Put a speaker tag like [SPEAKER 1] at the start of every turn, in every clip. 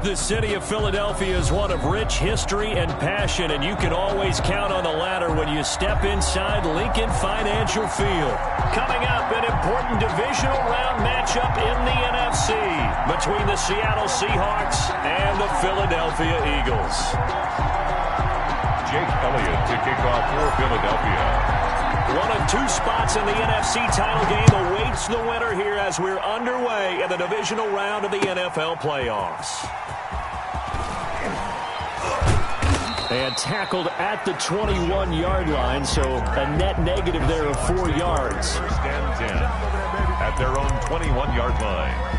[SPEAKER 1] The city of Philadelphia is one of rich history and passion, and you can always count on the latter when you step inside Lincoln Financial Field. Coming up, an important divisional round matchup in the NFC between the Seattle Seahawks and the Philadelphia Eagles.
[SPEAKER 2] Jake Elliott to kick off for Philadelphia.
[SPEAKER 1] One of two spots in the NFC title game awaits the winner here as we're underway in the divisional round of the NFL playoffs. And tackled at the 21-yard line, so a net negative there of 4 yards.
[SPEAKER 2] First and 10 at their own 21-yard line.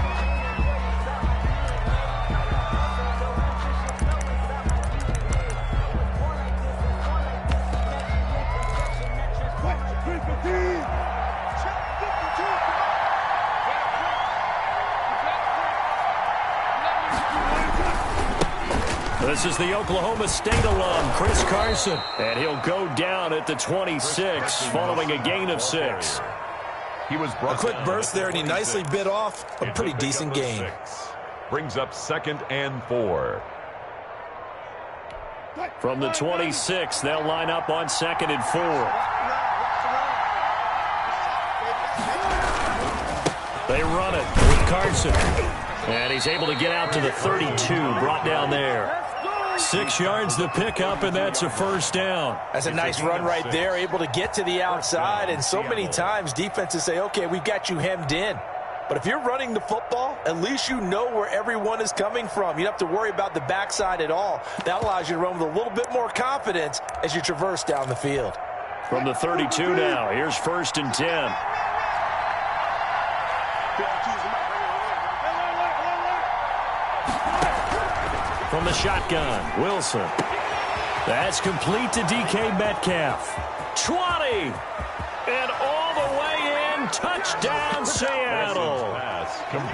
[SPEAKER 1] This is the Oklahoma State alum, Chris Carson. And he'll go down at the 26 following a gain of 6.
[SPEAKER 2] He was
[SPEAKER 3] a quick burst there, and he nicely bit off a pretty decent gain.
[SPEAKER 2] Brings up 2nd and 4.
[SPEAKER 1] From the 26, they'll line up on 2nd and 4. They run it with Carson. And he's able to get out to the 32, brought down there. 6 yards the pickup, and that's a first down.
[SPEAKER 3] That's a nice run right there, able to get to the outside. And so many times defenses say, okay, we've got you hemmed in. But if you're running the football, at least you know where everyone is coming from. You don't have to worry about the backside at all. That allows you to run with a little bit more confidence as you traverse down the field.
[SPEAKER 1] From the 32 now, here's 1st and 10. From the shotgun, Wilson. That's complete to DK Metcalf. 20! And all the way in, touchdown Seattle.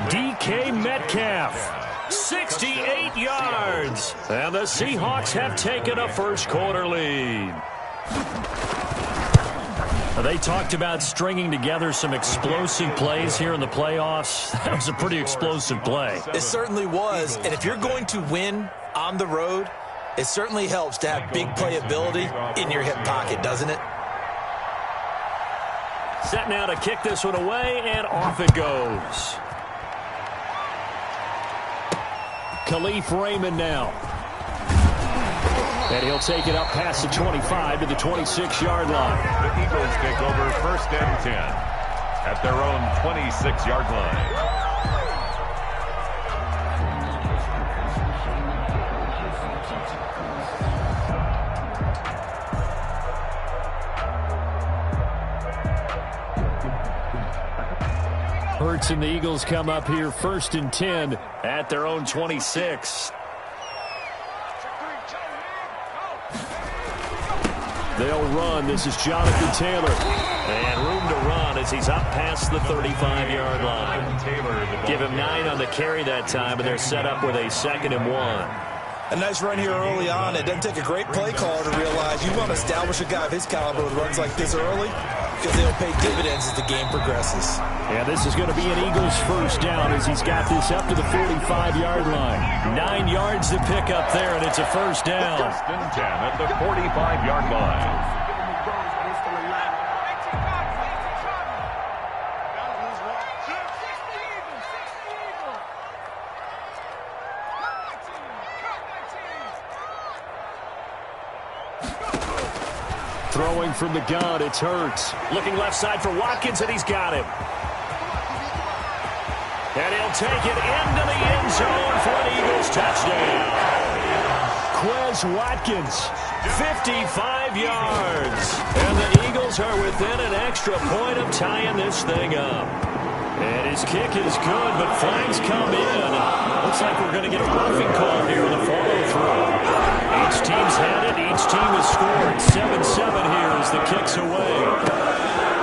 [SPEAKER 1] DK Metcalf, 68 yards. And the Seahawks have taken a first-quarter lead. They talked about stringing together some explosive plays here in the playoffs. That was a pretty explosive play.
[SPEAKER 3] It certainly was. And if you're going to win on the road, it certainly helps to have big playability in your hip pocket, doesn't it?
[SPEAKER 1] Set now to kick this one away, and off it goes. Khalif Raymond now. And he'll take it up past the 25 to the 26-yard line.
[SPEAKER 2] The Eagles take over 1st and 10 at their own 26-yard line.
[SPEAKER 1] Hurts and the Eagles come up here 1st and 10 at their own 26. They'll run. This is Jonathan Taylor. And room to run as he's up past the 35-yard line. Give him 9 on the carry that time, and they're set up with a 2nd and 1.
[SPEAKER 3] A nice run here early on. It doesn't take a great play caller to realize you want to establish a guy of his caliber with runs like this early because they'll pay dividends as the game progresses.
[SPEAKER 1] Yeah, this is going to be an Eagles first down as he's got this up to the 45-yard line. 9 yards to pick up there, and it's a first down.
[SPEAKER 2] 1st and 10 at the 45-yard line.
[SPEAKER 1] Throwing from the gun, it's Hurts. Looking left side for Watkins, and he's got him. And he'll take it into the end zone for an Eagles touchdown. Quez Watkins, 55 yards. And the Eagles are within an extra point of tying this thing up. And his kick is good, but flags come in. Looks like we're going to get a roughing call here in the follow-through. Each team's had it. Each team has scored. 7-7 here as the kick's away.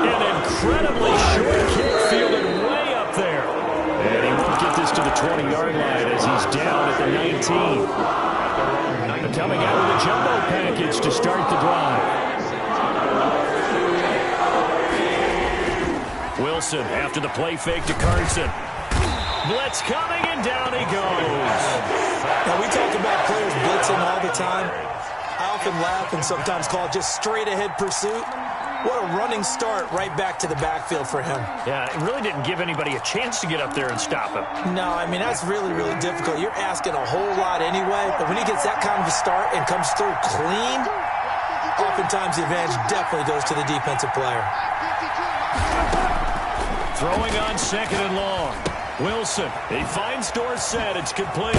[SPEAKER 1] An incredibly short kick fielded way up there. And he won't get this to the 20-yard line as he's down at the 19. Coming out with a jumbo package to start the drive. Wilson after the play fake to Carson. Blitz coming, and down he goes.
[SPEAKER 3] Now, we talk about players blitzing all the time. I often laugh and sometimes call it just straight-ahead pursuit. What a running start right back to the backfield for him.
[SPEAKER 1] Yeah, it really didn't give anybody a chance to get up there and stop him.
[SPEAKER 3] No, I mean, that's really, really difficult. You're asking a whole lot anyway, but when he gets that kind of a start and comes through clean, oftentimes the advantage definitely goes to the defensive player.
[SPEAKER 1] Throwing on 2nd and long. Wilson, he finds Dorsett. It's complete.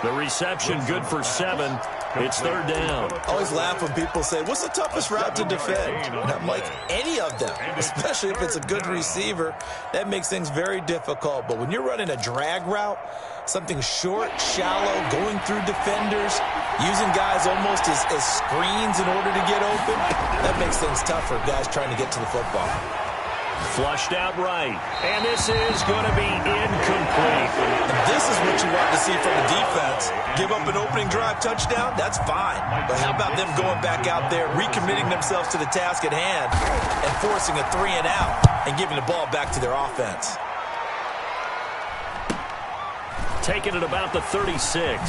[SPEAKER 1] The reception good for 7. It's 3rd down.
[SPEAKER 3] I always laugh when people say, what's the toughest route to defend? And I'm like, any of them, especially if it's a good receiver. That makes things very difficult. But when you're running a drag route, something short, shallow, going through defenders, using guys almost as screens in order to get open, that makes things tough for guys trying to get to the football.
[SPEAKER 1] Flushed out right. And this is going to be incomplete.
[SPEAKER 3] And this is what you want to see from the defense. Give up an opening drive touchdown, that's fine. But how about them going back out there, recommitting themselves to the task at hand, and forcing a 3-and-out and giving the ball back to their offense.
[SPEAKER 1] Taking it about the 36.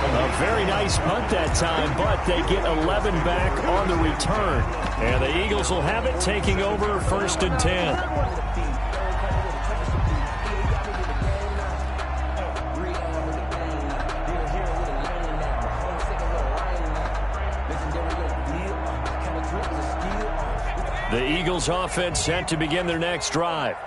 [SPEAKER 1] A very nice punt that time, but they get 11 back on the return. And the Eagles will have it, taking over 1st and 10. The Eagles offense set to begin their next drive.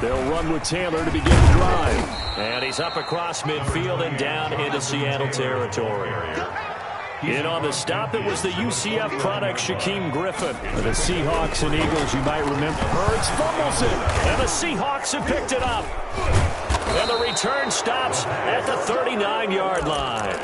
[SPEAKER 1] They'll run with Taylor to begin the drive. And he's up across midfield and down into Seattle territory. In on the stop, it was the UCF product, Shaquem Griffin. For the Seahawks and Eagles, you might remember. Hurts fumbles it, and the Seahawks have picked it up. And the return stops at the 39-yard line.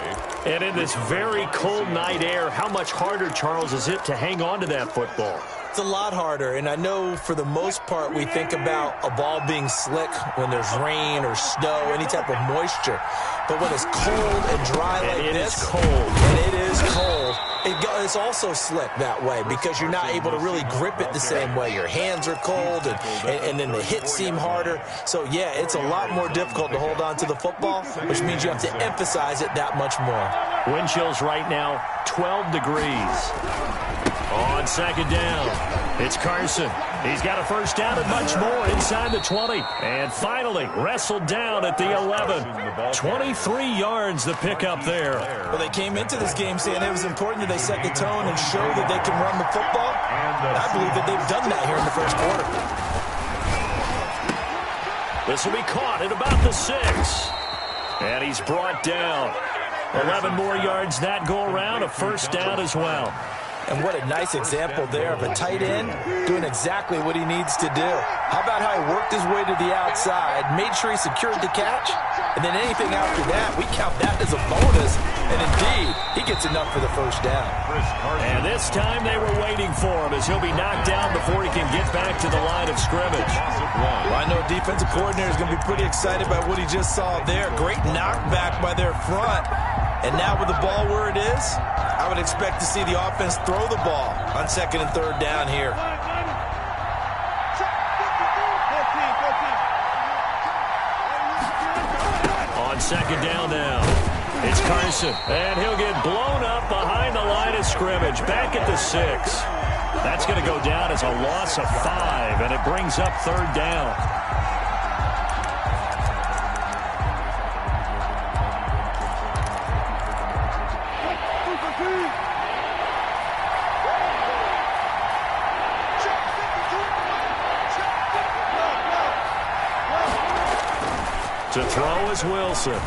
[SPEAKER 1] And in this very cold night air, how much harder, Charles, is it to hang on to that football?
[SPEAKER 3] It's a lot harder, and I know for the most part we think about a ball being slick when there's rain or snow, any type of moisture. But when it's cold and dry like this,
[SPEAKER 1] it is cold. And
[SPEAKER 3] it is cold. It's also slick that way because you're not able to really grip it the same way. Your hands are cold, and then the hits seem harder. So, yeah, it's a lot more difficult to hold on to the football, which means you have to emphasize it that much more.
[SPEAKER 1] Wind chills right now, 12 degrees. On 2nd down, it's Carson. He's got a 1st down and much more inside the 20. And finally, wrestled down at the 11. 23 yards the pickup there.
[SPEAKER 3] Well, they came into this game saying it was important that they set the tone and show that they can run the football. And I believe that they've done that here in the 1st quarter.
[SPEAKER 1] This will be caught at about the 6. And he's brought down. 11 more yards that go around, a 1st down as well.
[SPEAKER 3] And what a nice example there of a tight end doing exactly what he needs to do. How about how he worked his way to the outside, made sure he secured the catch, and then anything after that, we count that as a bonus. And indeed, he gets enough for the 1st down.
[SPEAKER 1] And this time they were waiting for him as he'll be knocked down before he can get back to the line of scrimmage.
[SPEAKER 3] Well, I know defensive coordinator is going to be pretty excited by what he just saw there. Great knockback by their front. And now with the ball where it is, I would expect to see the offense throw the ball on 2nd and 3rd down here.
[SPEAKER 1] On 2nd down now, it's Carson. And he'll get blown up behind the line of scrimmage, back at the 6. That's going to go down as a loss of 5, and it brings up 3rd down. To throw is Wilson.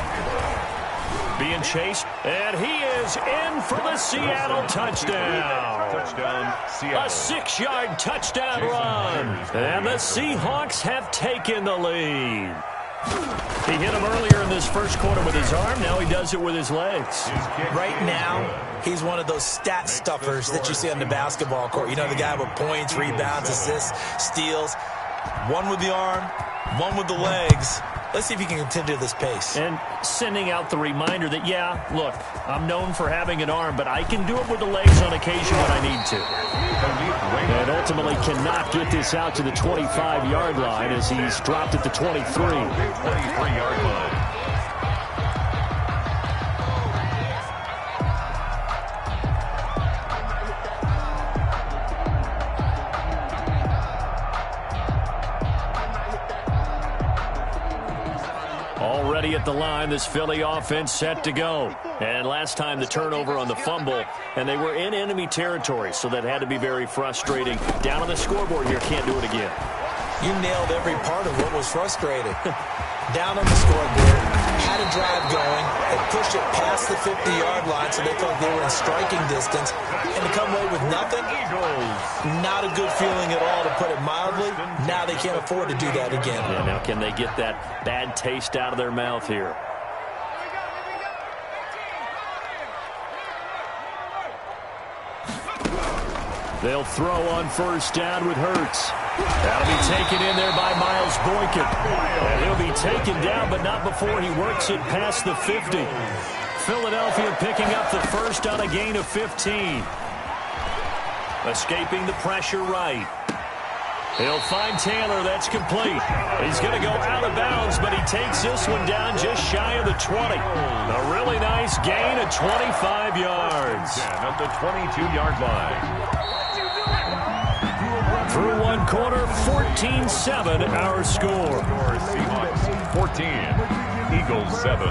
[SPEAKER 1] Being chased, and he is in for the Seattle touchdown. A 6-yard touchdown run. And the Seahawks have taken the lead. He hit him earlier in this 1st quarter with his arm. Now he does it with his legs.
[SPEAKER 3] Right now, he's one of those stat stuffers that you see on the basketball court. You know, the guy with points, rebounds, assists, steals. One with the arm, one with the legs. Let's see if he can continue this pace.
[SPEAKER 1] And sending out the reminder that, yeah, look, I'm known for having an arm, but I can do it with the legs on occasion when I need to. And ultimately cannot get this out to the 25-yard line as he's dropped at the 23.
[SPEAKER 2] 23-yard line.
[SPEAKER 1] Already at the line, this Philly offense set to go. And last time the turnover on the fumble, and they were in enemy territory, so that had to be very frustrating. Down on the scoreboard here, can't do it again.
[SPEAKER 3] You nailed every part of what was frustrating. Down on the scoreboard, had a drive going, they pushed it past the 50-yard line, so they thought they were in striking distance, and to come away with nothing, not a good feeling at all, to put it mildly. Now they can't afford to do that again.
[SPEAKER 1] Yeah, now can they get that bad taste out of their mouth here? They'll throw on first down with Hurts. That'll be taken in there by Miles Boykin. And he'll be taken down, but not before he works it past the 50. Philadelphia picking up the first on a gain of 15. Escaping the pressure right. He'll find Taylor. That's complete. He's going to go out of bounds, but he takes this one down just shy of the 20. A really nice gain of 25 yards.
[SPEAKER 2] At the 22-yard line.
[SPEAKER 1] Through one quarter, 14-7 our score.
[SPEAKER 2] Seahawks 14, Eagles 7.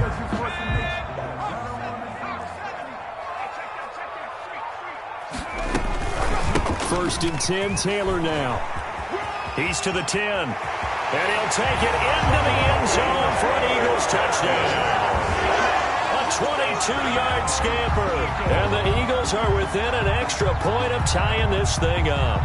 [SPEAKER 1] First and 10, Taylor now. He's to the 10. And he'll take it into the end zone for an Eagles touchdown. A 22-yard scamper. And the Eagles are within an extra point of tying this thing up.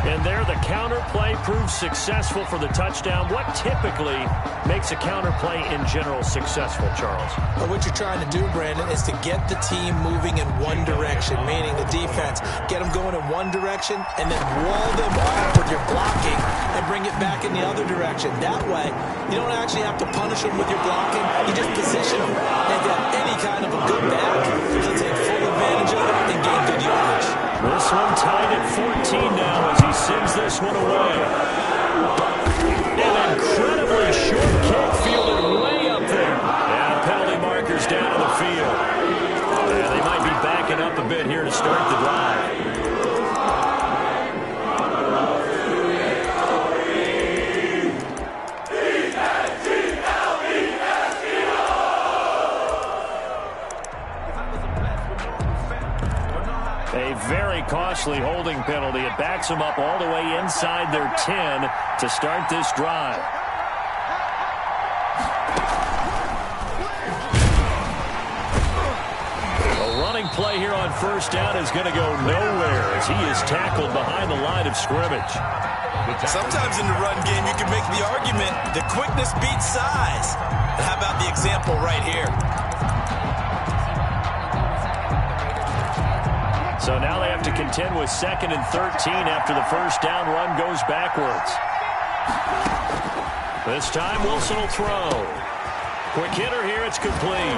[SPEAKER 1] And there, the counter play proves successful for the touchdown. What typically makes a counter play in general successful, Charles?
[SPEAKER 3] Well, what you're trying to do, Brandon, is to get the team moving in one direction, meaning the defense. Get them going in one direction and then wall them off with your blocking and bring it back in the other direction. That way, you don't actually have to punish them with your blocking. You just position them. And if you have any kind of a good back, they'll take full advantage of it and gain good yardage.
[SPEAKER 1] This one tied at 14 now as he sends this one away. An incredibly short kick fielded way up there. And penalty markers down to the field. Yeah, they might be backing up a bit here to start the drive. A very costly holding penalty. It backs them up all the way inside their 10 to start this drive. A running play here on first down is going to go nowhere as he is tackled behind the line of scrimmage.
[SPEAKER 3] Sometimes in the run game, you can make the argument that quickness beats size. How about the example right here?
[SPEAKER 1] So now they have to contend with 2nd and 13 after the first down run goes backwards. This time Wilson will throw. Quick hitter here, it's complete.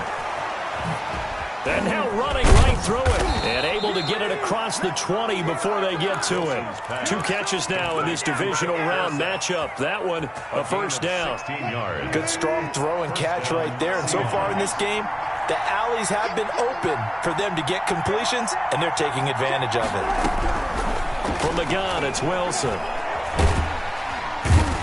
[SPEAKER 1] And now running right through it. And able to get it across the 20 before they get to it. 2 catches now in this divisional round matchup. That one, a first down.
[SPEAKER 3] Good strong throw and catch right there. And so far in this game, the alleys have been open for them to get completions, and they're taking advantage of it.
[SPEAKER 1] From the gun, it's Wilson.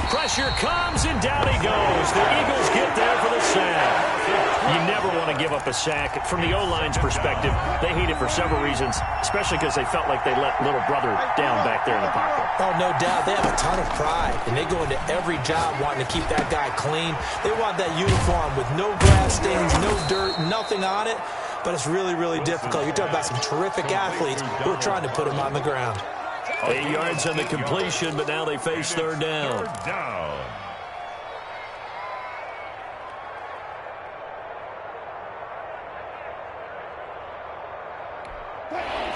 [SPEAKER 1] Pressure comes, and down he goes. The Eagles get there for the sack. You never want to give up a sack. From the O-line's perspective, they hate it for several reasons, especially because they felt like they let little brother down back there in the pocket.
[SPEAKER 3] Oh, no doubt. They have a ton of pride, and they go into every job wanting to keep that guy clean. They want that uniform with no grass stains, no dirt, nothing on it, but it's really, really difficult. You're talking about some terrific athletes who are trying to put him on the ground.
[SPEAKER 1] 8 yards on the completion, but now they face third down.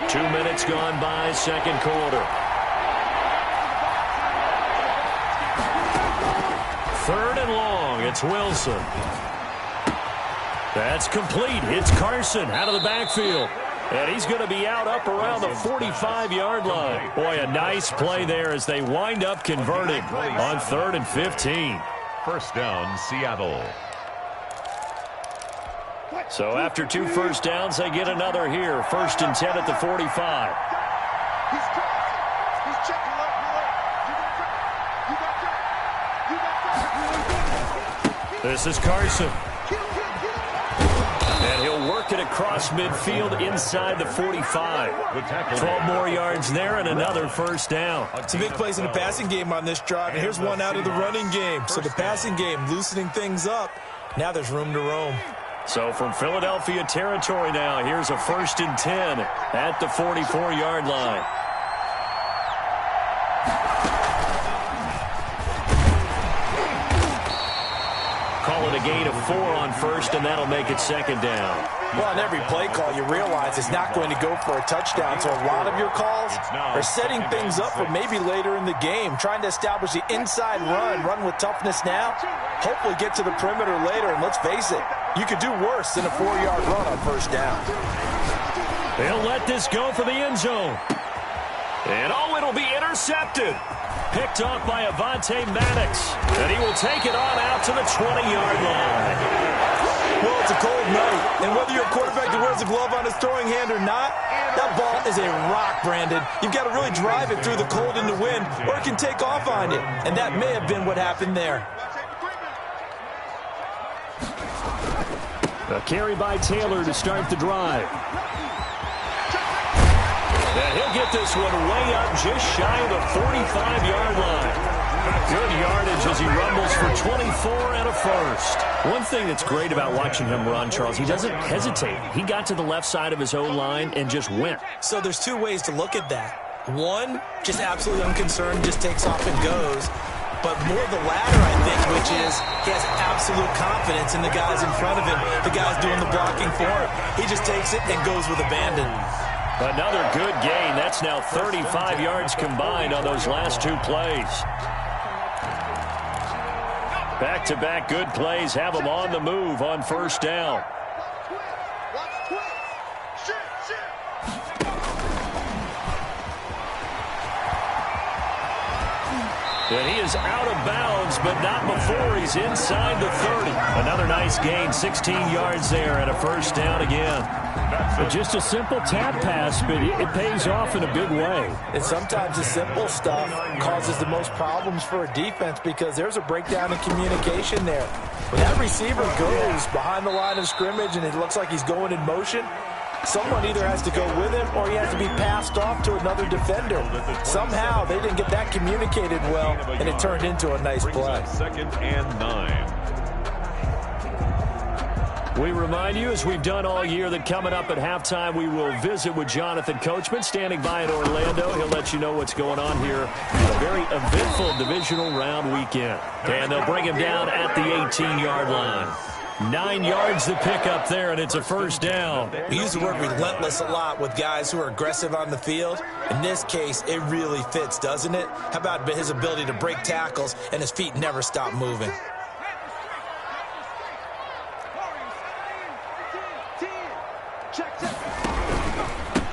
[SPEAKER 1] 2 minutes gone by, second quarter. 3rd and long. It's Wilson. That's complete. It's Carson out of the backfield. And he's going to be out up around the 45-yard line. Boy, a nice play there as they wind up converting on 3rd and 15.
[SPEAKER 2] First down, Seattle.
[SPEAKER 1] So after 2 first downs, they get another here. 1st and 10 at the 45. This is Carson. And he'll work it across midfield inside the 45. 12 more yards there and another first down.
[SPEAKER 3] Some big plays in the passing game on this drive, and here's one out of the running game. So the passing game loosening things up. Now there's room to roam.
[SPEAKER 1] So from Philadelphia territory now, here's a 1st and 10 at the 44-yard line. Call it a gain of 4 on 1st, and that'll make it 2nd down.
[SPEAKER 3] Well, on every play call, you realize it's not going to go for a touchdown, so a lot of your calls are setting things up for maybe later in the game, trying to establish the inside run with toughness now, hopefully get to the perimeter later, and let's face it, you could do worse than a 4-yard run on 1st down.
[SPEAKER 1] They'll let this go for the end zone. And it'll be intercepted. Picked off by Avonte Maddox. And he will take it on out to the 20-yard line.
[SPEAKER 3] Well, it's a cold night, and whether you're a quarterback that wears a glove on his throwing hand or not, that ball is a rock, Brandon. You've got to really drive it through the cold and the wind, or it can take off on you. And that may have been what happened there.
[SPEAKER 1] A carry by Taylor to start the drive. And he'll get this one way up just shy of the 45-yard line. Good yardage as he rumbles for 24 and a first. One thing that's great about watching him run, Charles, he doesn't hesitate. He got to the left side of his own line and just went.
[SPEAKER 3] So there's 2 ways to look at that. One, just absolutely unconcerned, just takes off and goes. But more the latter, I think, which is he has absolute confidence in the guys in front of him, the guys doing the blocking for him. He just takes it and goes with abandon.
[SPEAKER 1] Another good gain. That's now 35 yards combined on those last 2 plays. Back-to-back good plays have them on the move on 1st down. And he is out of bounds, but not before he's inside the 30. Another nice gain, 16 yards there and a 1st down again. But just a simple tap pass, but it pays off in a big way.
[SPEAKER 3] And sometimes the simple stuff causes the most problems for a defense because there's a breakdown in communication there. When that receiver goes behind the line of scrimmage and it looks like he's going in motion, someone either has to go with him or he has to be passed off to another defender. Somehow they didn't get that communicated well, and it turned into a nice play.
[SPEAKER 2] 2nd and 9.
[SPEAKER 1] We remind you, as we've done all year, that coming up at halftime, we will visit with Jonathan Coachman, standing by in Orlando. He'll let you know what's going on here. A very eventful divisional round weekend. And they'll bring him down at the 18-yard line. 9 yards to pick up there, and it's a 1st down.
[SPEAKER 3] We use the word relentless a lot with guys who are aggressive on the field. In this case, it really fits, doesn't it? How about his ability to break tackles and his feet never stop moving?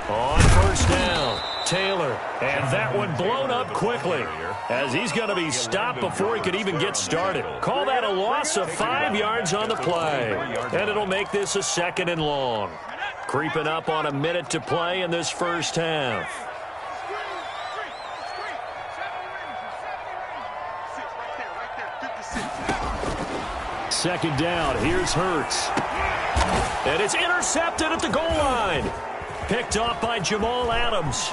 [SPEAKER 1] On 1st down, Taylor. And that one blown up quickly as he's going to be stopped before he could even get started. Call that a loss of 5 yards on the play. And it'll make this a 2nd and long. Creeping up on a minute to play in this first half. Second down, here's Hurts. And it's intercepted at the goal line. Picked off by Jamal Adams.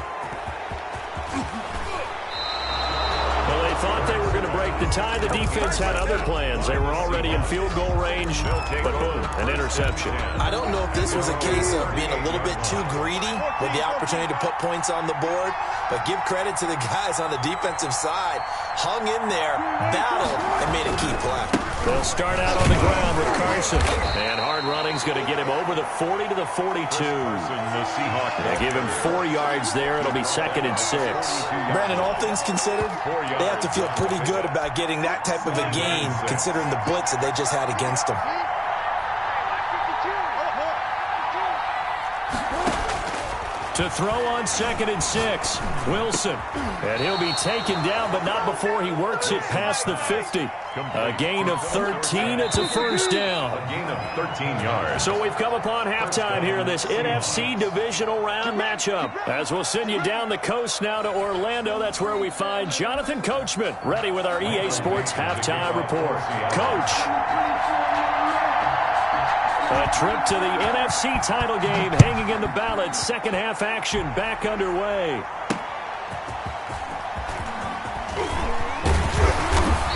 [SPEAKER 1] Well, they thought they were going to break the tie. The defense had other plans. They were already in field goal range, but boom, an interception.
[SPEAKER 3] I don't know if this was a case of being a little bit too greedy with the opportunity to put points on the board, but give credit to the guys on the defensive side. Hung in there, battled, and made a key play.
[SPEAKER 1] They'll start out on the ground with Carson. And hard running's going to get him over the 40 to the 42. They give him 4 yards there. It'll be 2nd and 6.
[SPEAKER 3] Brandon, all things considered, they have to feel pretty good about getting that type of a gain, considering the blitz that they just had against them.
[SPEAKER 1] To throw on 2nd and 6, Wilson. And he'll be taken down, but not before he works it past the 50. A gain of 13. It's a first down.
[SPEAKER 2] A gain of 13 yards.
[SPEAKER 1] So we've come upon halftime here in this NFC divisional round matchup. As we'll send you down the coast now to Orlando, that's where we find Jonathan Coachman, ready with our EA Sports halftime report. Coach. A trip to the NFC title game hanging in the balance. Second half action back underway.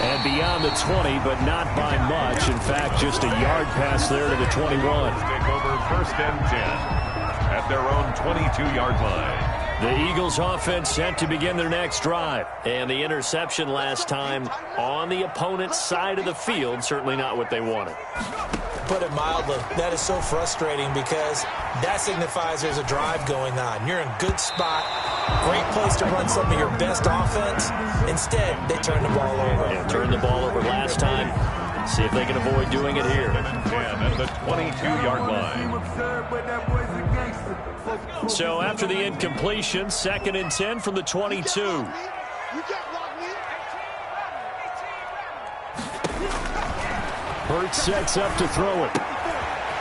[SPEAKER 1] And beyond the 20, but not by much. In fact, just a yard pass there to the 21.
[SPEAKER 2] Take over 1st and 10 at their own 22-yard line.
[SPEAKER 1] The Eagles offense set to begin their next drive. And the interception last time on the opponent's side of the field, certainly not what they wanted.
[SPEAKER 3] Put it mildly, that is so frustrating because that signifies there's a drive going on. You're in a good spot, great place to run some of your best offense. Instead, they turn the ball over.
[SPEAKER 1] Yeah, turned the ball over last time. See if they can avoid doing it here.
[SPEAKER 2] 10 at the 22-yard line.
[SPEAKER 1] So after the incompletion, 2nd and 10 from the 22. Burt sets up to throw it.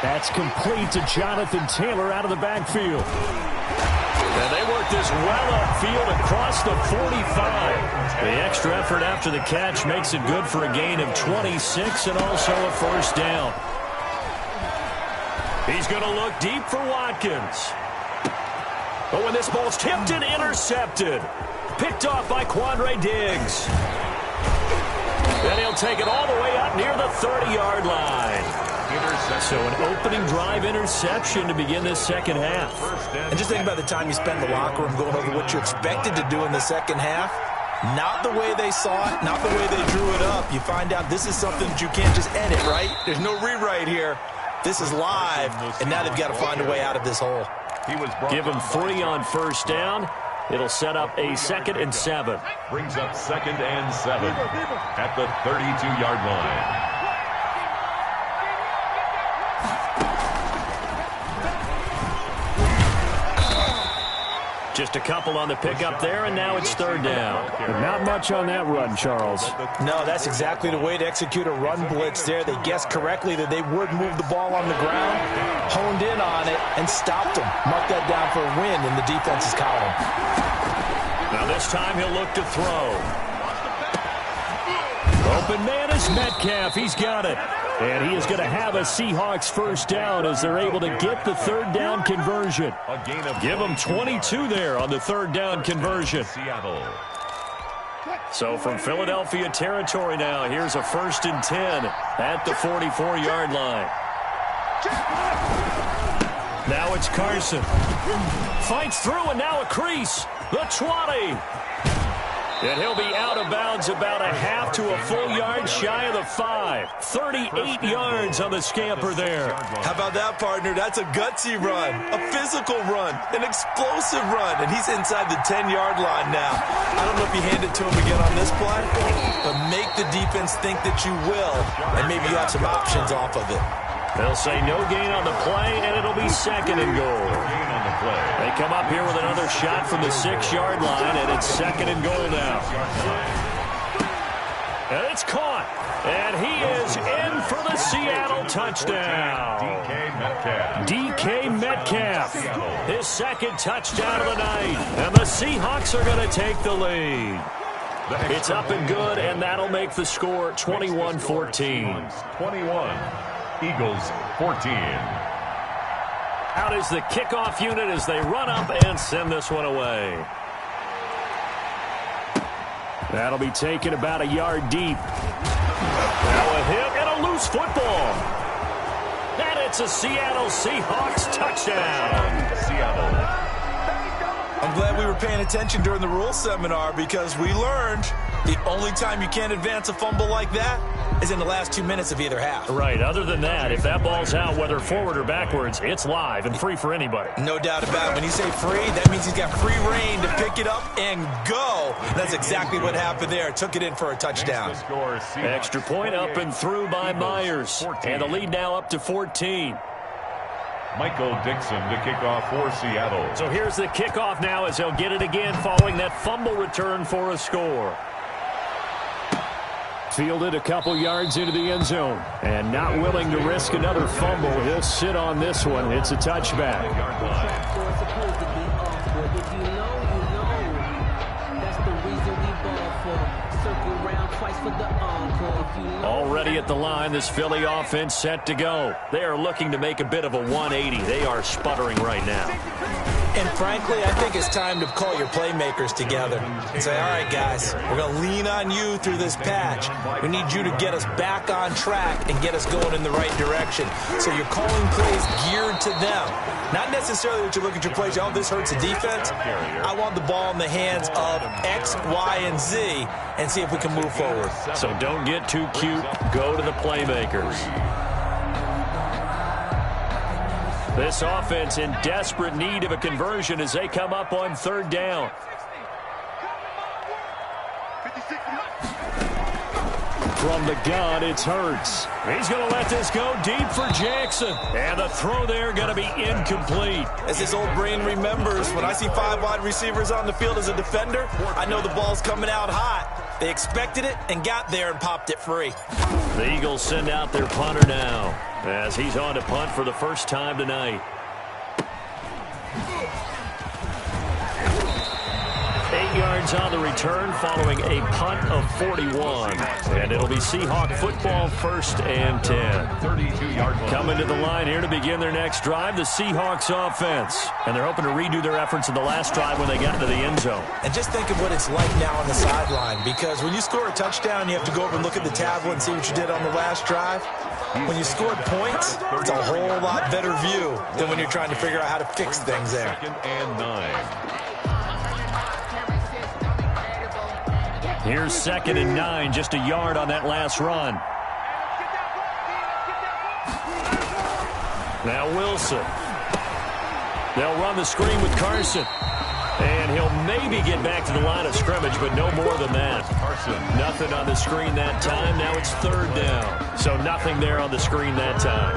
[SPEAKER 1] That's complete to Jonathan Taylor out of the backfield. And they work this well upfield across the 45. The extra effort after the catch makes it good for a gain of 26 and also a first down. He's going to look deep for Watkins. But when this ball's tipped and intercepted, picked off by Quandre Diggs. Then he'll take it all the way up near the 30-yard line. So an opening drive interception to begin this second half.
[SPEAKER 3] And just think about the time you spend in the locker room going over what you expected to do in the second half. Not the way they saw it, not the way they drew it up. You find out this is something that you can't just edit, right? There's no rewrite here. This is live, and now they've got to find a way out of this hole.
[SPEAKER 1] Give him 3 on first down. It'll set up a 2nd and 7.
[SPEAKER 2] Brings up 2nd and 7 at the 32-yard line.
[SPEAKER 1] Just a couple on the pickup there, and now it's 3rd down. Not much on that run, Charles.
[SPEAKER 3] No, that's exactly the way to execute a run blitz there. They guessed correctly that they would move the ball on the ground, honed in on it, and stopped them. Mark that down for a win in the defense's column.
[SPEAKER 1] Now this time he'll look to throw. Open man is Metcalf. He's got it. And he is going to have a Seahawks first down as they're able to get the 3rd down conversion. Give them 22 there on the 3rd down conversion. So from Philadelphia territory now, here's a 1st and 10 at the 44-yard line. Now it's Carson. Fights through and now a crease. The 20. And he'll be out of bounds about a half to a full yard shy of the 5. 38 yards on the scamper there.
[SPEAKER 3] How about that, partner? That's a gutsy run, a physical run, an explosive run, and he's inside the 10-yard line now. I don't know if you hand it to him again on this play, but make the defense think that you will, and maybe you have some options off of it.
[SPEAKER 1] They'll say no gain on the play, and it'll be 2nd and goal. They come up here with another shot from the 6-yard line, and it's 2nd and goal now. And it's caught, and he is in for the Seattle touchdown. DK Metcalf, his 2nd touchdown of the night, and the Seahawks are going to take the lead. It's up and good, and that'll make the score 21-14.
[SPEAKER 2] 21. Eagles 14.
[SPEAKER 1] Out is the kickoff unit as they run up and send this one away. That'll be taken about a yard deep. Now a hit and a loose football. And it's a Seattle Seahawks touchdown.
[SPEAKER 2] Seattle.
[SPEAKER 3] I'm glad we were paying attention during the rules seminar because we learned the only time you can't advance a fumble like that is in the last 2 minutes of either half.
[SPEAKER 1] Right. Other than that, if that ball's out, whether forward or backwards, it's live and free for anybody.
[SPEAKER 3] No doubt about it. When you say free, that means he's got free reign to pick it up and go. That's exactly what happened there. Took it in for a touchdown.
[SPEAKER 1] Extra point up and through by Myers. And the lead now up to 14.
[SPEAKER 2] Michael Dixon to kick off for Seattle.
[SPEAKER 1] So here's the kickoff now as he'll get it again following that fumble return for a score. Fielded a couple yards into the end zone. And not willing to risk another fumble. He'll sit on this one. It's a touchback. Already at the line, this Philly offense set to go. They are looking to make a bit of a 180. They are sputtering right now.
[SPEAKER 3] And frankly, I think it's time to call your playmakers together and say, all right, guys, we're going to lean on you through this patch. We need you to get us back on track and get us going in the right direction. So you're calling plays geared to them. Not necessarily that you look at your plays, oh, this hurts the defense. I want the ball in the hands of X, Y, and Z and see if we can move forward.
[SPEAKER 1] So don't get too cute. Go to the playmakers. This offense in desperate need of a conversion as they come up on third down. From the gun, it's Hurts. He's going to let this go deep for Jackson. And the throw there going to be incomplete.
[SPEAKER 3] As his old brain remembers, when I see 5 wide receivers on the field as a defender, I know the ball's coming out hot. They expected it and got there and popped it free.
[SPEAKER 1] The Eagles send out their punter now as he's on to punt for the first time tonight. 8 yards on the return following a punt of 41. And it'll be Seahawk football, 1st and 10.
[SPEAKER 2] 32-yard line.
[SPEAKER 1] Coming to the line here to begin their next drive, the Seahawks offense. And they're hoping to redo their efforts in the last drive when they got into the end zone.
[SPEAKER 3] And just think of what it's like now on the sideline, because when you score a touchdown, you have to go over and look at the tablet and see what you did on the last drive. When you scored points, it's a whole lot better view than when you're trying to figure out how to fix things there.
[SPEAKER 2] 2nd and 9.
[SPEAKER 1] Here's 2nd and 9, just a yard on that last run. Now Wilson. They'll run the screen with Carson. And he'll maybe get back to the line of scrimmage, but no more than that. Nothing on the screen that time. Now it's 3rd down. So nothing there on the screen that time.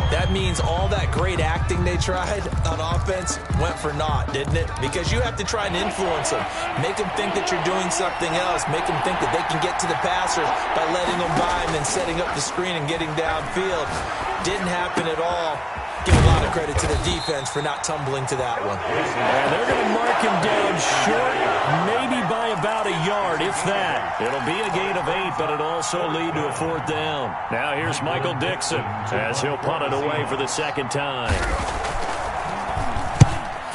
[SPEAKER 3] That means all that great acting they tried on offense went for naught, didn't it? Because you have to try and influence them. Make them think that you're doing something else. Make them think that they can get to the passer by letting them by and then setting up the screen and getting downfield. Didn't happen at all. Give a lot of credit to the defense for not tumbling to that one.
[SPEAKER 1] And they're going to mark him down short, maybe by about a yard, if that. It'll be a gain of 8, but it'll also lead to a 4th down. Now here's Michael Dixon as he'll punt it away for the 2nd time.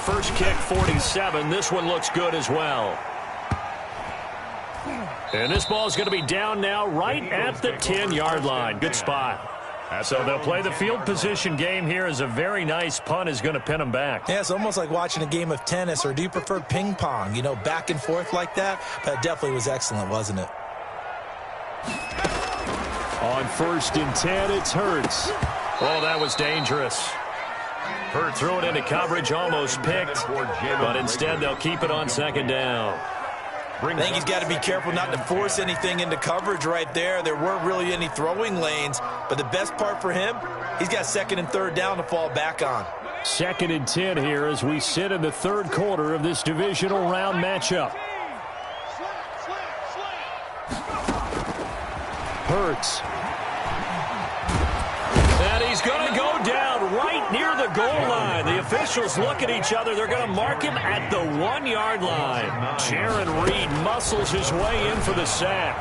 [SPEAKER 1] First kick, 47. This one looks good as well. And this ball is going to be down now right at the 10-yard line. Good spot. So they'll play the field position game here as a very nice punt is going to pin them back.
[SPEAKER 3] Yeah, it's almost like watching a game of tennis, or do you prefer ping pong? You know, back and forth like that? That definitely was excellent, wasn't it?
[SPEAKER 1] On 1st and 10, it's Hurts. Oh, that was dangerous. Hurts threw it into coverage, almost picked, but instead they'll keep it on 2nd down.
[SPEAKER 3] I think he's got to be careful not to force anything into coverage right there. There weren't really any throwing lanes, but the best part for him, he's got 2nd and 3rd down to fall back on.
[SPEAKER 1] 2nd and 10 here as we sit in the 3rd quarter of this divisional round matchup. Hurts. And he's going to go down right near the goal line. The officials look at each other. They're going to mark him at the 1-yard line. Jaron Reed muscles his way in for the sack.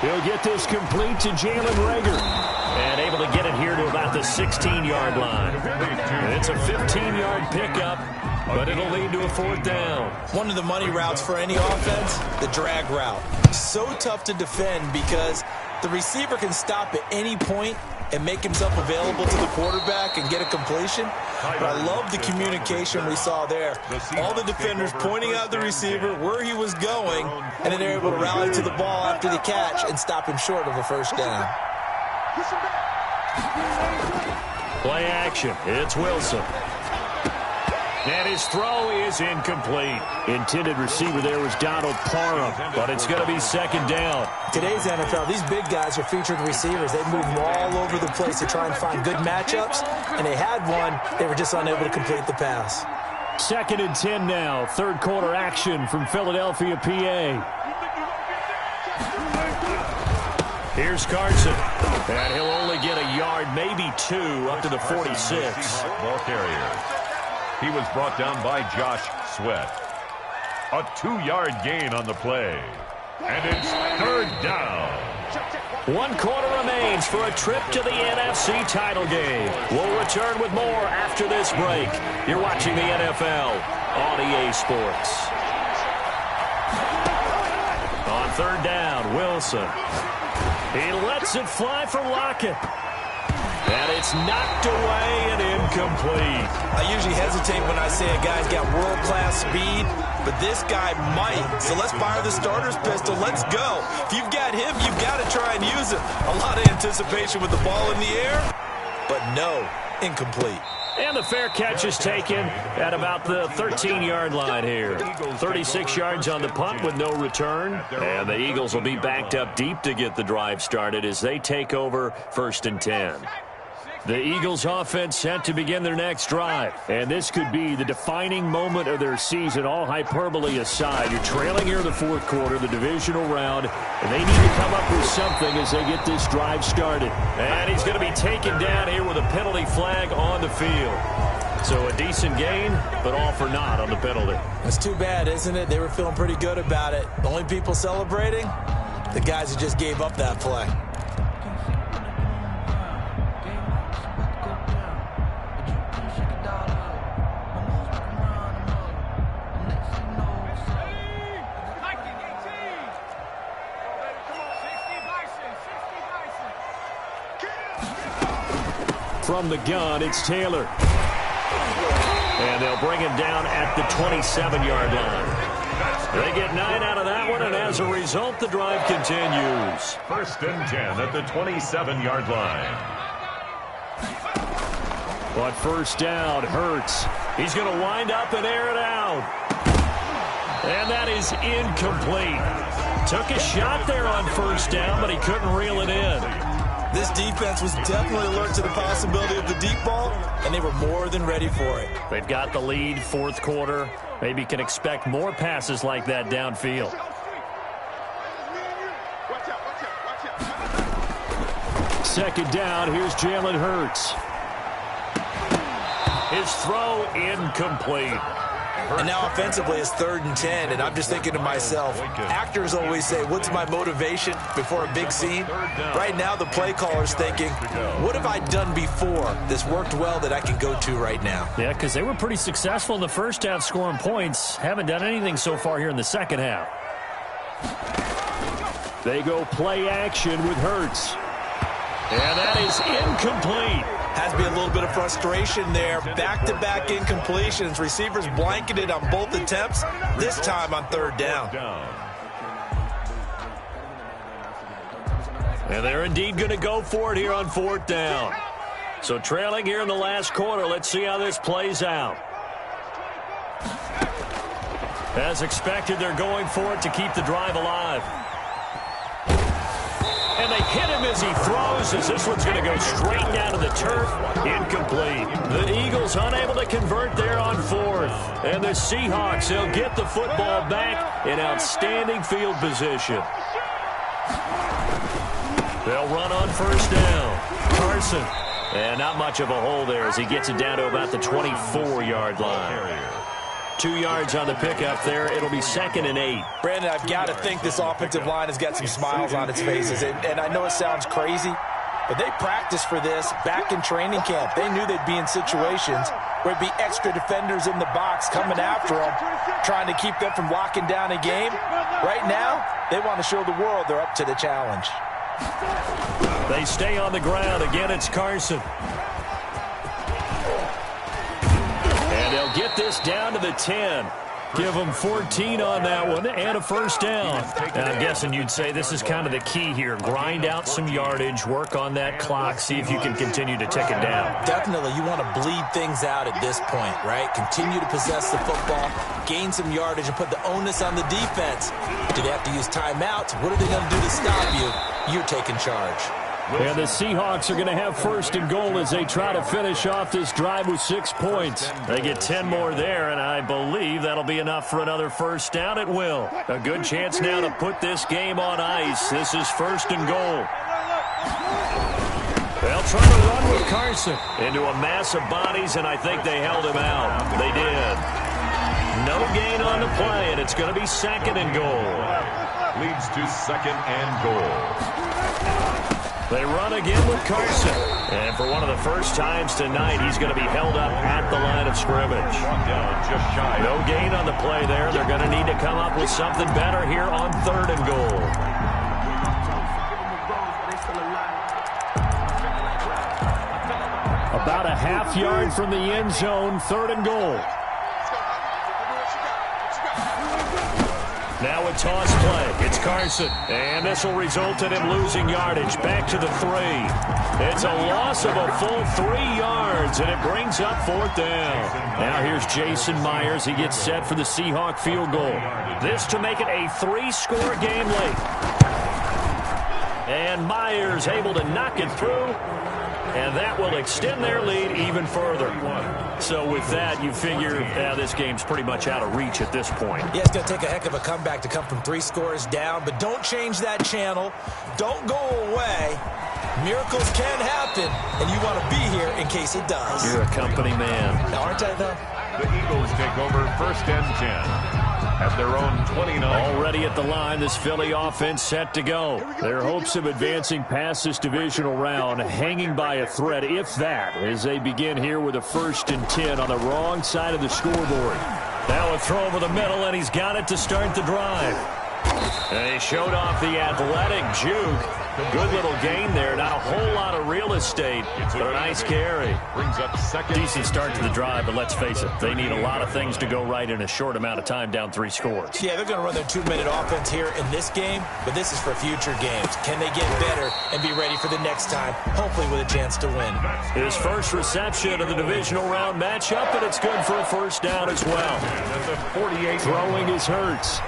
[SPEAKER 1] He'll get this complete to Jalen Reagor. And able to get it here to about the 16-yard line. It's a 15-yard pickup, but it'll lead to a 4th down.
[SPEAKER 3] One of the money routes for any offense, the drag route. So tough to defend because The receiver can stop at any point and make himself available to the quarterback and get a completion. But I love the communication we saw there. All the defenders pointing out the receiver where he was going, and then they're able to rally to the ball after the catch and stop him short of a first down.
[SPEAKER 1] Play action. It's Wilson. And his throw is incomplete. Intended receiver there was Donald Parham, but it's going to be second down.
[SPEAKER 3] Today's NFL, these big guys are featured receivers. They move all over the place to try and find good matchups, and they had one. They were just unable to complete the pass.
[SPEAKER 1] 2nd and 10 now. Third quarter action from Philadelphia, PA. Here's Carson. And he'll only get a yard, maybe 2, up to the 46.
[SPEAKER 2] Ball carrier. He was brought down by Josh Sweat. A 2-yard gain on the play. And it's third down.
[SPEAKER 1] 1 quarter remains for a trip to the NFC title game. We'll return with more after this break. You're watching the NFL on EA Sports. On third down, Wilson. He lets it fly for Lockett. And it's knocked away and incomplete.
[SPEAKER 3] I usually hesitate when I say a guy's got world-class speed, but this guy might. So let's fire the starter's pistol. Let's go. If you've got him, you've got to try and use him. A lot of anticipation with the ball in the air, but no, incomplete.
[SPEAKER 1] And the fair catch is taken at about the 13-yard line here. 36 yards on the punt with no return. And the Eagles will be backed up deep to get the drive started as they take over 1st and 10. The Eagles offense set to begin their next drive. And this could be the defining moment of their season, all hyperbole aside. You're trailing here in the 4th quarter, the divisional round, and they need to come up with something as they get this drive started. And he's going to be taken down here with a penalty flag on the field. So a decent gain, but all for naught on the penalty.
[SPEAKER 3] That's too bad, isn't it? They were feeling pretty good about it. The only people celebrating, the guys who just gave up that play.
[SPEAKER 1] From the gun, it's Taylor. And they'll bring him down at the 27-yard line. They get 9 out of that one, and as a result, the drive continues.
[SPEAKER 2] 1st and 10 at the 27-yard line.
[SPEAKER 1] But first down, Hurts. He's going to wind up and air it out. And that is incomplete. Took a shot there on first down, but he couldn't reel it in.
[SPEAKER 3] This defense was definitely alert to the possibility of the deep ball, and they were more than ready for it.
[SPEAKER 1] They've got the lead, 4th quarter. Maybe can expect more passes like that downfield. Second down, here's Jalen Hurts. His throw incomplete.
[SPEAKER 3] And now offensively it's 3rd and 10, and I'm just thinking to myself, actors always say, what's my motivation before a big scene? Right now the play caller's thinking, what have I done before this worked well that I can go to right now?
[SPEAKER 1] Yeah, because they were pretty successful in the first half scoring points. Haven't done anything so far here in the second half. They go play action with Hurts. And that is incomplete.
[SPEAKER 3] Has to be a little bit of frustration there. Back-to-back incompletions. Receivers blanketed on both attempts, this time on 3rd down.
[SPEAKER 1] And they're indeed going to go for it here on 4th down. So trailing here in the last quarter, let's see how this plays out. As expected, they're going for it to keep the drive alive. And they hit him as he throws, as this one's going to go straight down to the turf. Incomplete. The Eagles unable to convert there on 4th. And the Seahawks, they'll get the football back in outstanding field position. They'll run on first down. Carson. And not much of a hole there as he gets it down to about the 24-yard line. 2 yards on the pickup there. It'll be 2nd and 8.
[SPEAKER 3] Brandon, I've got to think this offensive line has got some smiles on its faces. And I know it sounds crazy, but they practiced for this back in training camp. They knew they'd be in situations where it'd be extra defenders in the box coming after them, trying to keep them from locking down a game. Right now, they want to show the world they're up to the challenge.
[SPEAKER 1] They stay on the ground. Again, it's Carson. And they'll get this down to the 10. Give them 14 on that one and a first down.
[SPEAKER 4] And I'm guessing you'd say this is kind of the key here. Grind out some yardage, work on that clock, see if you can continue to tick it down.
[SPEAKER 3] Definitely, you want to bleed things out at this point, right? Continue to possess the football, gain some yardage, and put the onus on the defense. Do they have to use timeouts? What are they going to do to stop you? You're taking charge.
[SPEAKER 1] And the Seahawks are going to have first and goal as they try to finish off this drive with 6 points.
[SPEAKER 4] They get 10 more there, and I believe that'll be enough for another first down. It will. A good chance now to put this game on ice. This is first and goal.
[SPEAKER 1] They'll try to run with Carson.
[SPEAKER 4] Into a mass of bodies, and I think they held him out. They did. No gain on the play, and it's going to be second and goal.
[SPEAKER 2] Leads to second and goal.
[SPEAKER 1] They run again with Carson.
[SPEAKER 4] And for one of the first times tonight, he's going to be held up at the line of scrimmage.
[SPEAKER 2] Just shy.
[SPEAKER 4] No gain on the play there. They're going to need to come up with something better here on third and goal.
[SPEAKER 1] About a half yard from the end zone, third and goal. Now a toss play. It's Carson. And this will result in him losing yardage. Back to the 3. It's a loss of a full 3 yards, and it brings up fourth down. Now here's Jason Myers. He gets set for the Seahawk field goal. This to make it a 3-score game late. And Myers able to knock it through. And that will extend their lead even further. So with that, you figure this game's pretty much out of reach at this point.
[SPEAKER 3] Yeah, it's going to take a heck of a comeback to come from 3 scores down, but don't change that channel. Don't go away. Miracles can happen, and you want to be here in case it does.
[SPEAKER 1] You're a company man.
[SPEAKER 3] Aren't I, though?
[SPEAKER 2] The Eagles take over first and 10. At their own 29.
[SPEAKER 1] Already at the line, this Philly offense set to go. Their hopes of advancing past this divisional round hanging by a thread, if that, as they begin here with a first and 10 on the wrong side of the scoreboard. Now a throw over the middle, and he's got it to start the drive. And he showed off the athletic juke. Good little gain there. Not a whole lot of real estate, but a nice carry.
[SPEAKER 2] Brings up second.
[SPEAKER 1] Decent start to the drive, but let's face it, they need a lot of things to go right in a short amount of time, down 3 scores.
[SPEAKER 3] Yeah, they're going to run their 2-minute offense here in this game, but this is for future games. Can they get better and be ready for the next time, hopefully with a chance to win?
[SPEAKER 1] His first reception of the divisional round matchup, and it's good for a first down as well.
[SPEAKER 2] That's a 48.
[SPEAKER 1] Throwing is Hurts.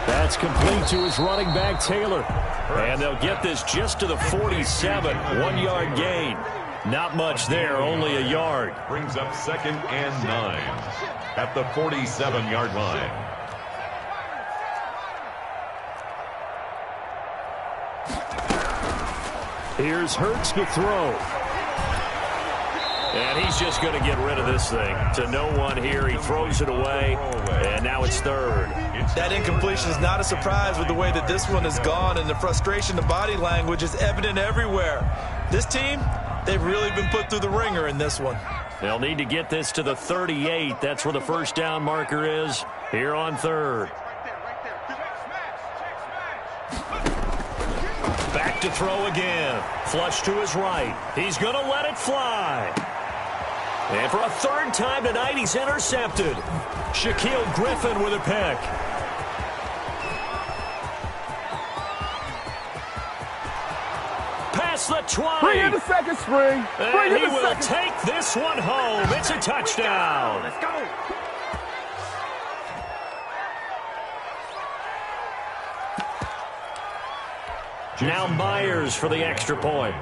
[SPEAKER 1] That's complete to his running back, Taylor. And they'll get this just to the 47, 1-yard gain. Not much there, only a yard.
[SPEAKER 2] Brings up second and 9 at the 47-yard line.
[SPEAKER 1] Here's Hurts to throw. And he's just going to get rid of this thing. To no one here, he throws it away, and now it's third.
[SPEAKER 3] That incompletion is not a surprise with the way that this one has gone, and the frustration, the body language is evident everywhere. This team, they've really been put through the ringer in this one.
[SPEAKER 1] They'll need to get this to the 38. That's where the first down marker is here on third. Back to throw again. Flush to his right. He's going to let it fly. And for a third time tonight, he's intercepted. Shaquille Griffin with a pick. Past the 20.
[SPEAKER 5] Bring in the second string.
[SPEAKER 1] And he will take this one home. It's a touchdown.
[SPEAKER 5] Let's go.
[SPEAKER 1] Now Myers for the extra point.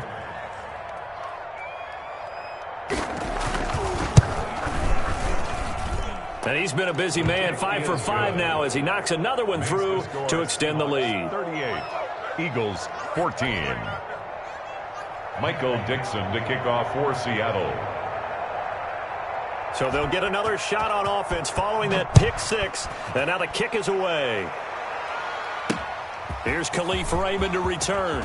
[SPEAKER 1] And he's been a busy man, 5 for 5 now as he knocks another one through to extend the lead.
[SPEAKER 2] 38, Eagles 14. Michael Dixon to kick off for Seattle.
[SPEAKER 1] So they'll get another shot on offense following that pick 6. And now the kick is away. Here's Khalif Raymond to return.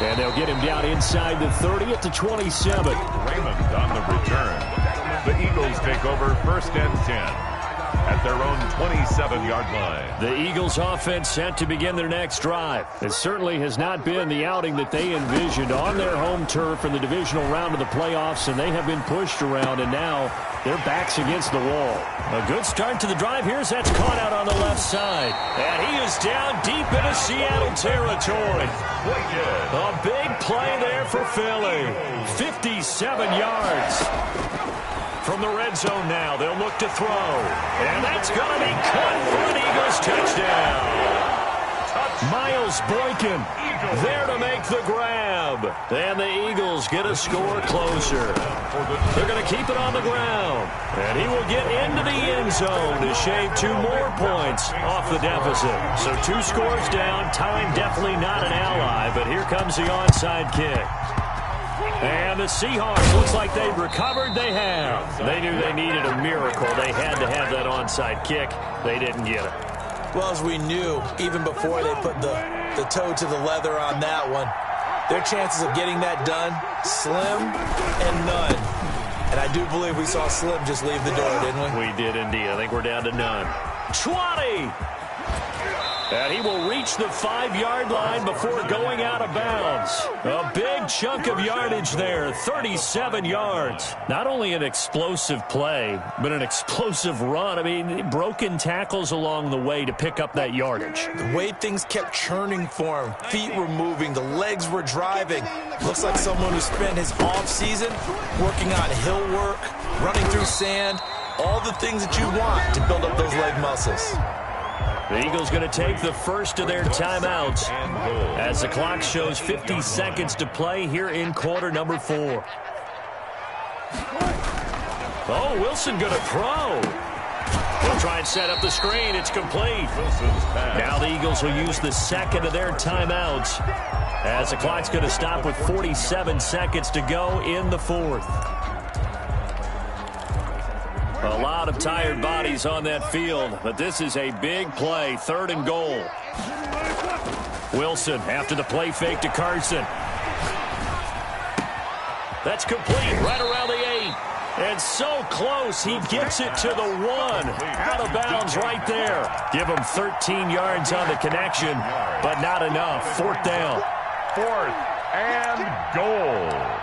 [SPEAKER 1] And they'll get him down inside the 30 at the 27.
[SPEAKER 2] Raymond on the return. The Eagles take over first and 10 at their own 27-yard line.
[SPEAKER 4] The Eagles offense set to begin their next drive. It certainly has not been the outing that they envisioned on their home turf in the divisional round of the playoffs, and they have been pushed around, and now their backs against the wall. A good start to the drive here as that's caught out on the left side. And he is down deep into Seattle territory. A big play there for Philly. 57 yards. From the red zone now, they'll look to throw. And that's going to be caught for an Eagles touchdown. Miles Boykin there to make the grab. And the Eagles get a score closer. They're going to keep it on the ground. And he will get into the end zone to shave 2 more points off the deficit. So 2 scores down. Time definitely not an ally, but here comes the onside kick. And the Seahawks, looks like they've recovered. They have. They knew they needed a miracle. They had to have that onside kick. They didn't get it.
[SPEAKER 3] Well, as we knew, even before they put the toe to the leather on that one, their chances of getting that done, slim and none. And I do believe we saw Slim just leave the door, didn't we?
[SPEAKER 4] We did indeed. I think we're down to none. 20! And he will reach the 5-yard line before going out of bounds. A big chunk of yardage there, 37 yards. Not only an explosive play, but an explosive run. I mean, broken tackles along the way to pick up that yardage.
[SPEAKER 3] The way things kept churning for him, feet were moving, the legs were driving. Looks like someone who spent his off-season working on hill work, running through sand, all the things that you want to build up those leg muscles.
[SPEAKER 4] The Eagles going to take the first of their timeouts as the clock shows 50 seconds to play here in quarter number 4. Oh, Wilson going to throw. They'll try and set up the screen. It's complete. Now the Eagles will use the second of their timeouts as the clock's going to stop with 47 seconds to go in the 4th. A lot of tired bodies on that field, but this is a big play, 3rd and goal. Wilson after the play fake to Carson. That's complete right around the 8. And so close, he gets it to the 1. Out of bounds right there. Give him 13 yards on the connection, but not enough. 4th down.
[SPEAKER 2] 4th and goal.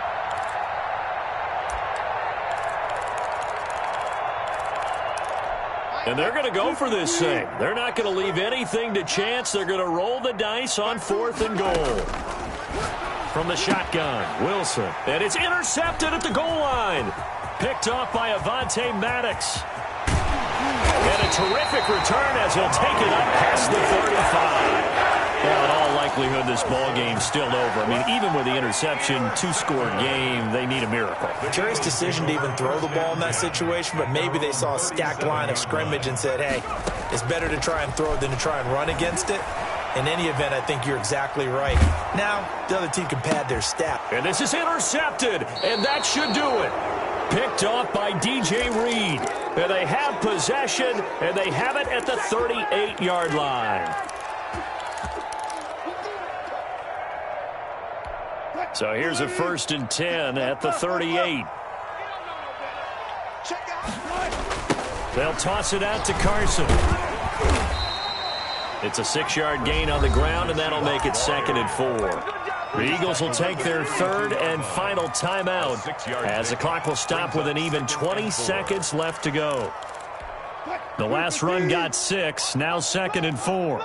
[SPEAKER 4] And they're going to go for this thing. They're not going to leave anything to chance. They're going to roll the dice on 4th and goal. From the shotgun, Wilson. And it's intercepted at the goal line. Picked off by Avonte Maddox. And a terrific return as he'll take it up past the 35. Well, in all likelihood, this ball game's still over. I mean, even with the interception, 2-score game, they need a miracle.
[SPEAKER 3] Curious decision to even throw the ball in that situation, but maybe they saw a stacked line of scrimmage and said, hey, it's better to try and throw it than to try and run against it. In any event, I think you're exactly right. Now, the other team can pad their stat.
[SPEAKER 4] And this is intercepted, and that should do it. Picked off by DJ Reed. And they have possession, and they have it at the 38-yard line. So here's a 1st and 10 at the 38. They'll toss it out to Carson. It's a 6-yard gain on the ground, and that'll make it 2nd and 4. The Eagles will take their 3rd and final timeout as the clock will stop with an even 20 seconds left to go. The last run got 6, now 2nd and 4.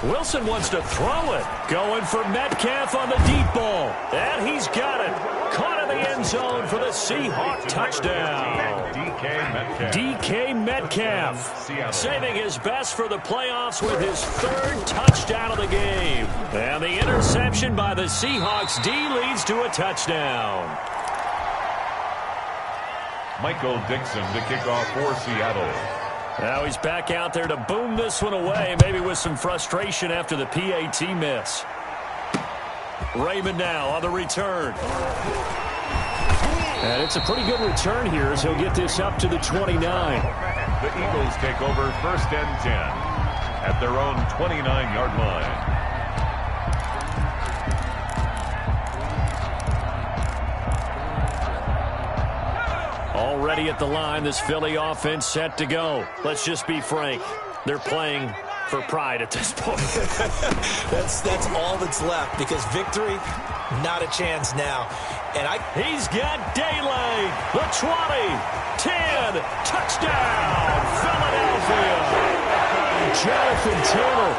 [SPEAKER 4] Wilson wants to throw it. Going for Metcalf on the deep ball. And he's got it. Caught in the end zone for the Seahawk touchdown. DK Metcalf saving his best for the playoffs with his 3rd touchdown of the game. And the interception by the Seahawks D leads to a touchdown.
[SPEAKER 2] Michael Dixon to kick off for Seattle.
[SPEAKER 4] Now he's back out there to boom this one away, maybe with some frustration after the PAT miss. Raymond now on the return. And it's a pretty good return here as he'll get this up to the 29.
[SPEAKER 2] The Eagles take over 1st and 10 at their own 29-yard line.
[SPEAKER 4] Already at the line, this Philly offense set to go. Let's just be frank. They're playing for pride at this point.
[SPEAKER 3] That's all that's left, because victory, not a chance now. And
[SPEAKER 1] he's got daylight. The 20, 10, touchdown, Philadelphia. Jonathan Taylor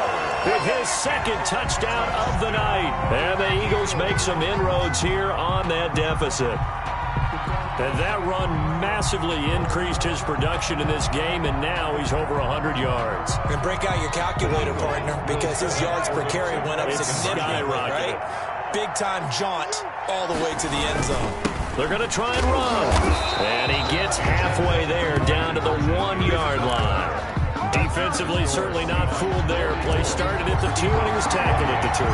[SPEAKER 1] with his second touchdown of the night. And the Eagles make some inroads here on that deficit. And that run massively increased his production in this game, and now he's over 100 yards.
[SPEAKER 3] And break out your calculator, partner, because his yards per carry went up significantly, right? Big-time jaunt all the way to the end zone.
[SPEAKER 1] They're going to try and run. And he gets halfway there, down to the 1-yard line. Defensively, certainly not fooled there. Play started at the 2, and he was tackled at the 2.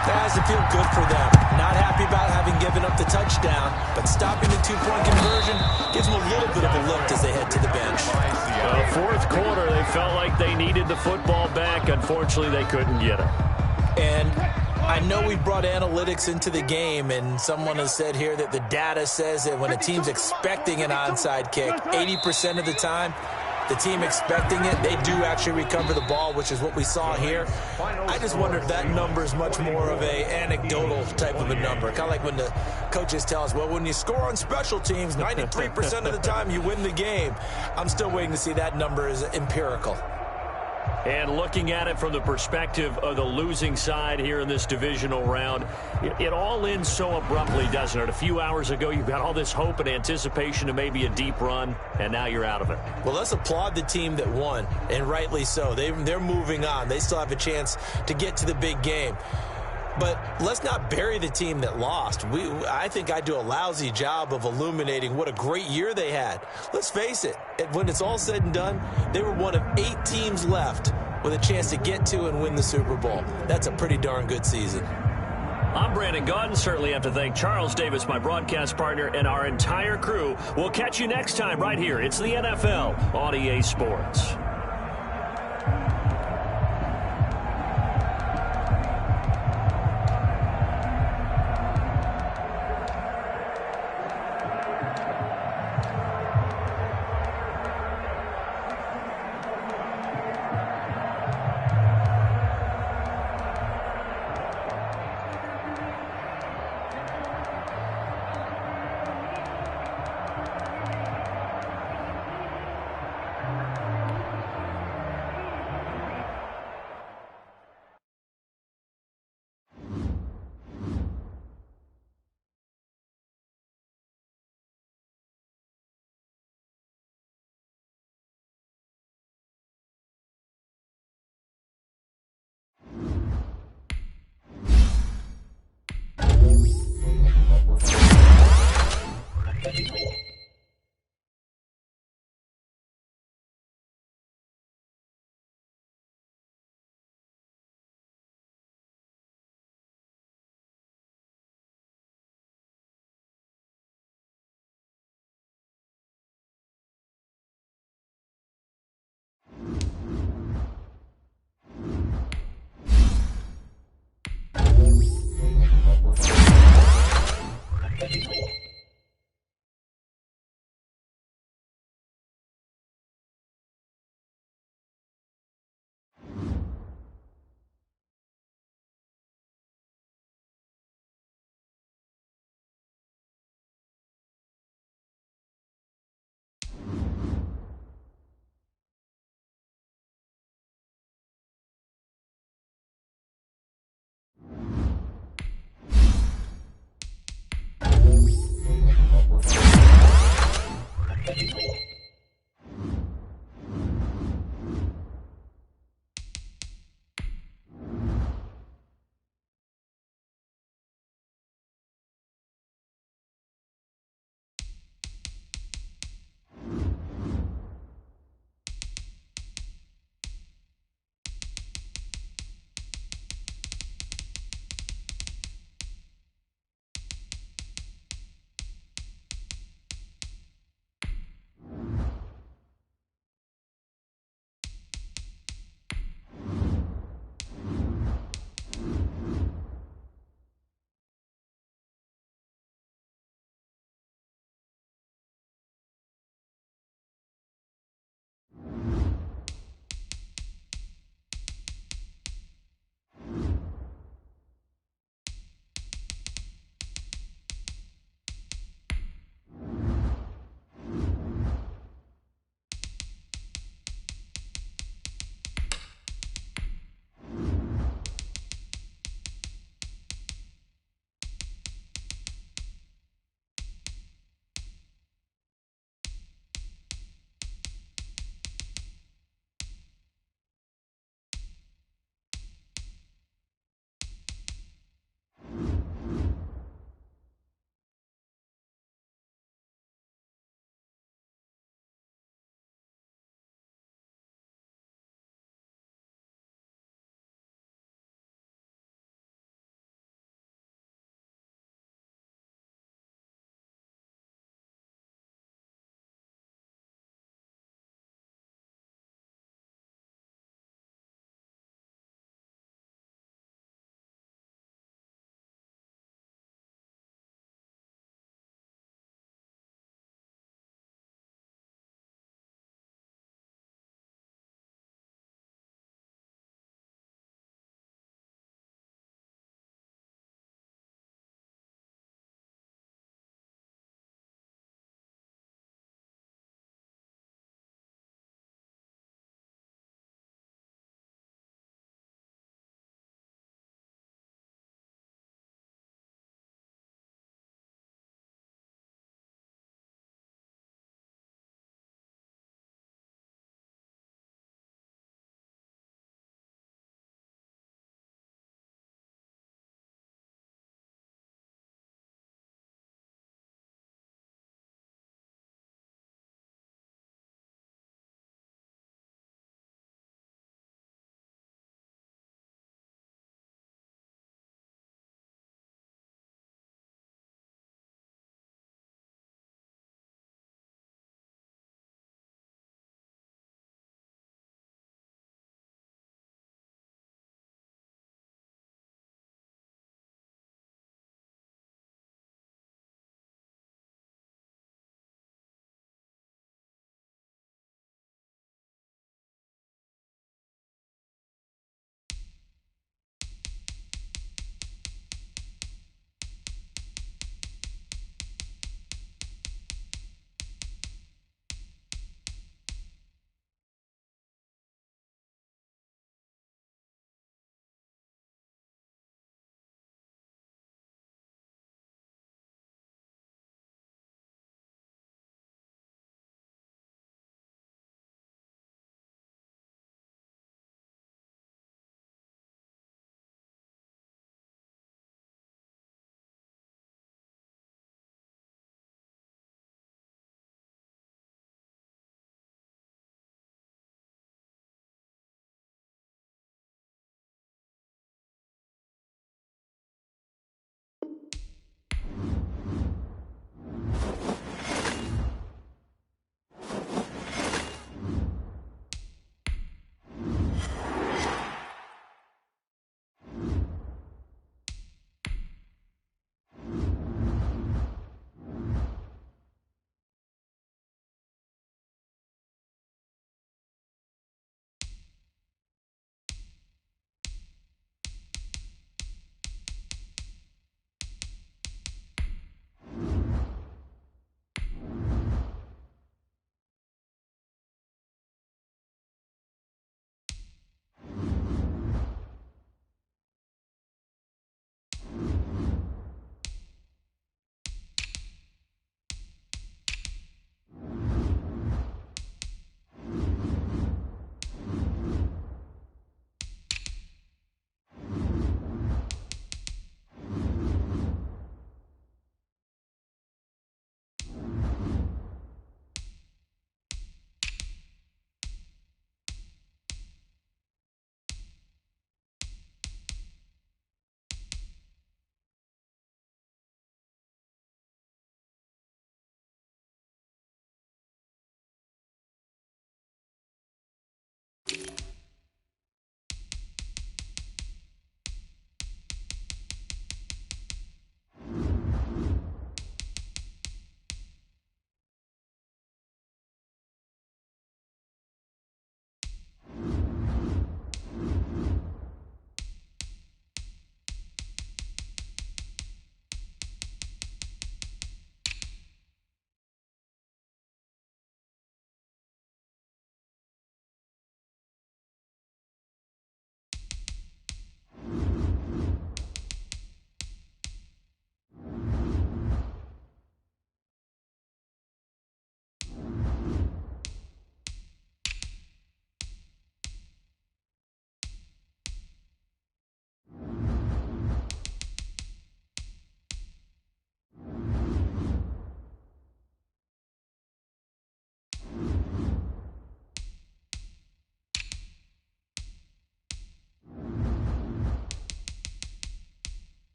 [SPEAKER 3] That has to feel good for them. Not happy about having given up the touchdown, but stopping the 2-point conversion gives them a little bit of a lift as they head to the bench.
[SPEAKER 1] Fourth quarter, they felt like they needed the football back. Unfortunately, they couldn't get it.
[SPEAKER 3] And I know we brought analytics into the game, and someone has said here that the data says that when a team's expecting an onside kick, 80% of the time, the team expecting it, they do actually recover the ball, which is what we saw here. I just wonder if that number is much more of a anecdotal type of a number. Kind of like when the coaches tell us, well, when you score on special teams, 93% of the time you win the game. I'm still waiting to see that number is empirical.
[SPEAKER 1] And looking at it from the perspective of the losing side here in this divisional round, it all ends so abruptly, doesn't it? A few hours ago, you've got all this hope and anticipation of maybe a deep run, and now you're out of it.
[SPEAKER 3] Well, let's applaud the team that won, and rightly so. They're moving on. They still have a chance to get to the big game. But let's not bury the team that lost. I think I do a lousy job of illuminating what a great year they had. Let's face it, when it's all said and done, they were one of 8 teams left with a chance to get to and win the Super Bowl. That's a pretty darn good season.
[SPEAKER 1] I'm Brandon Gaudin. Certainly have to thank Charles Davis, my broadcast partner, and our entire crew. We'll catch you next time right here. It's the NFL on EA Sports.